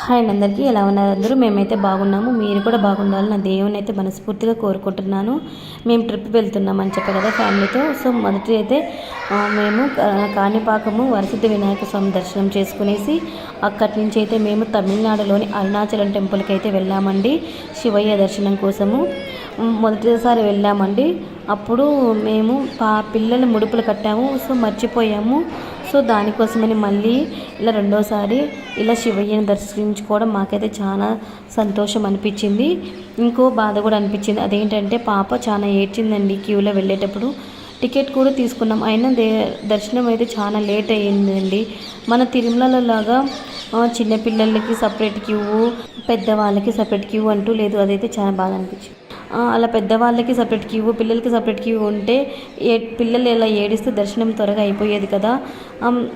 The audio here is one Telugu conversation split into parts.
హాయ్ అందరికీ, ఎలా ఉన్నారు అందరూ? మేమైతే బాగున్నాము. మీరు కూడా బాగుండాలని నా దేవుని అయితే మనస్ఫూర్తిగా కోరుకుంటున్నాను. మేము ట్రిప్ వెళ్తున్నామని చెప్పే కదా ఫ్యామిలీతో. సో మొదటి అయితే మేము కాణిపాకము వరసిద్ధి వినాయక స్వామి దర్శనం చేసుకునేసి అక్కడి నుంచి అయితే మేము తమిళనాడులోని అరుణాచలం టెంపుల్కి అయితే వెళ్ళామండి, శివయ్య దర్శనం కోసము. మొదటిసారి వెళ్ళామండి. అప్పుడు మేము పిల్లల ముడుపులు కట్టాము, సో మర్చిపోయాము. సో దానికోసమని మళ్ళీ ఇలా రెండోసారి ఇలా శివయ్యని దర్శించుకోవడం మాకైతే చాలా సంతోషం అనిపించింది. ఇంకో బాధ కూడా అనిపించింది. అదేంటంటే పాప చాలా ఏడ్చిందండి క్యూలో వెళ్ళేటప్పుడు. టికెట్ కూడా తీసుకున్నాం, అయినా దర్శనం అయితే చాలా లేట్ అయ్యిందండి. మన తిరుమలలో లాగా చిన్నపిల్లలకి సపరేట్ క్యూ, పెద్దవాళ్ళకి సపరేట్ క్యూ అంటూ లేదు. అదైతే చాలా బాధ అనిపించింది. అలా పెద్దవాళ్ళకి సపరేట్ క్యూ, పిల్లలకి సపరేట్ క్యూ ఉంటే పిల్లలు ఇలా ఏడిస్తే దర్శనం త్వరగా అయిపోయేది కదా,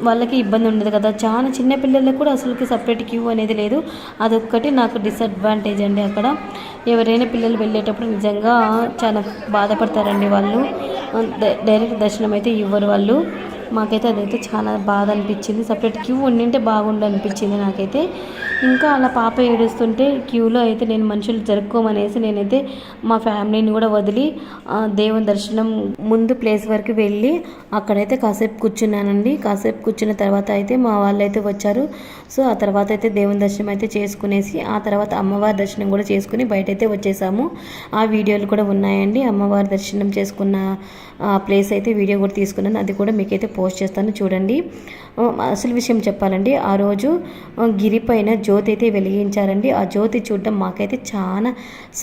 వాళ్ళకి ఇబ్బంది ఉండదు కదా. చాలా చిన్న పిల్లలకు కూడా అసలుకి సపరేట్ క్యూ అనేది లేదు. అదొక్కటి నాకు డిసడ్వాంటేజ్ అండి. అక్కడ ఎవరైనా పిల్లలు వెళ్ళేటప్పుడు నిజంగా చాలా బాధపడతారండి వాళ్ళు. డైరెక్ట్ దర్శనం అయితే ఇవ్వరు వాళ్ళు. మాకైతే అదైతే చాలా బాధ అనిపించింది. సపరేట్ క్యూ ఉండింటే బాగుండు అనిపించింది నాకైతే. ఇంకా అలా పాప ఏడుస్తుంటే క్యూలో అయితే నేను మనుషులు జరుపుకోమనేసి నేనైతే మా ఫ్యామిలీని కూడా వదిలి దేవుని దర్శనం ముందు ప్లేస్ వరకు వెళ్ళి అక్కడైతే కాసేపు కూర్చున్నానండి. కాసేపు కూర్చున్న తర్వాత అయితే మా వాళ్ళు అయితే వచ్చారు. సో ఆ తర్వాత అయితే దేవుని దర్శనం అయితే చేసుకునేసి ఆ తర్వాత అమ్మవారి దర్శనం కూడా చేసుకుని బయటైతే వచ్చేసాము. ఆ వీడియోలు కూడా ఉన్నాయండి. అమ్మవారి దర్శనం చేసుకున్న ప్లేస్ అయితే వీడియో కూడా తీసుకున్నాను, అది కూడా మీకైతే పోస్ట్ చేస్తాను చూడండి. అసలు విషయం చెప్పాలండి, ఆ రోజు గిరి పైన జ్యోతి అయితే వెలిగించారండి. ఆ జ్యోతి చూడడం మాకైతే చాలా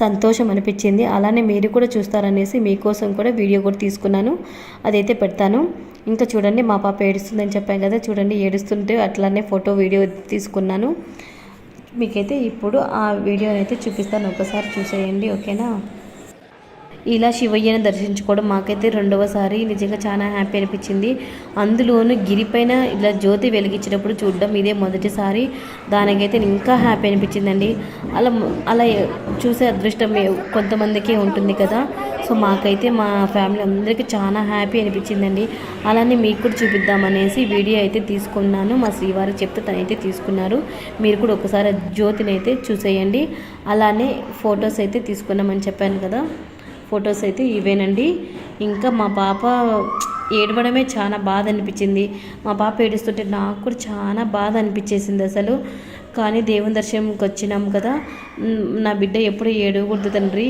సంతోషం అనిపించింది. అలానే మీరు కూడా చూస్తారనేసి మీకోసం కూడా వీడియో కూడా తీసుకున్నాను, అదైతే పెడతాను. ఇంకా చూడండి, మా పాప ఏడుస్తుందని చెప్పాను కదా, చూడండి ఏడుస్తుంటే అట్లానే ఫోటో వీడియో తీసుకున్నాను. మీకైతే ఇప్పుడు ఆ వీడియోని అయితే చూపిస్తాను, ఒకసారి చూసేయండి, ఓకేనా. ఇలా శివయ్యను దర్శించుకోవడం మాకైతే రెండవసారి. నిజంగా చాలా హ్యాపీ అనిపించింది. అందులోనూ గిరిపైన ఇలా జ్యోతి వెలిగించేటప్పుడు చూడడం ఇదే మొదటిసారి. దానికైతే ఇంకా హ్యాపీ అనిపించిందండి. అలా అలా చూసే అదృష్టం కొంతమందికే ఉంటుంది కదా. సో మాకైతే మా ఫ్యామిలీ అందరికీ చాలా హ్యాపీ అనిపించిందండి. అలానే మీకు కూడా చూపిద్దామనేసి వీడియో అయితే తీసుకున్నాను. మా శ్రీవారికి చెప్తే తనైతే తీసుకున్నారు. మీరు కూడా ఒకసారి జ్యోతిని అయితే చూసేయండి. అలానే ఫొటోస్ అయితే తీసుకున్నామని చెప్పాను కదా, ఫొటోస్ అయితే ఇవేనండి. ఇంకా మా పాప ఏడవడమే చాలా బాధ అనిపించింది. మా పాప ఏడుస్తుంటే నాకు కూడా చాలా బాధ అనిపించేసింది అసలు. కానీ దేవుని దర్శనంకి వచ్చినాం కదా, నా బిడ్డ ఎప్పుడు ఏడవకూడదు తండ్రి,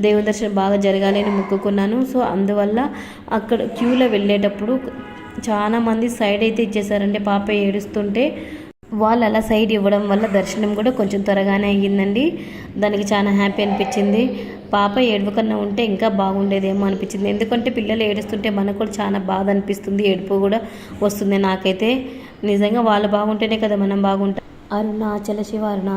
దేవుని దర్శనం బాగా జరగాలి అని మొక్కుకున్నాను. సో అందువల్ల అక్కడ క్యూలో వెళ్ళేటప్పుడు చాలామంది సైడ్ అయితే ఇచ్చేసారండి పాప ఏడుస్తుంటే. వాళ్ళు అలా సైడ్ ఇవ్వడం వల్ల దర్శనం కూడా కొంచెం త్వరగానే అయ్యిందండి. దానికి చాలా హ్యాపీ అనిపించింది. పాప ఏడవకన్నా ఉంటే ఇంకా బాగుండేదేమో అనిపించింది. ఎందుకంటే పిల్లలు ఏడుస్తుంటే మనకు కూడా చాలా బాధ అనిపిస్తుంది, ఏడుపు కూడా వస్తుంది నాకైతే. నిజంగా వాళ్ళు బాగుంటేనే కదా మనం బాగుంటాం. అరుణాచల శివ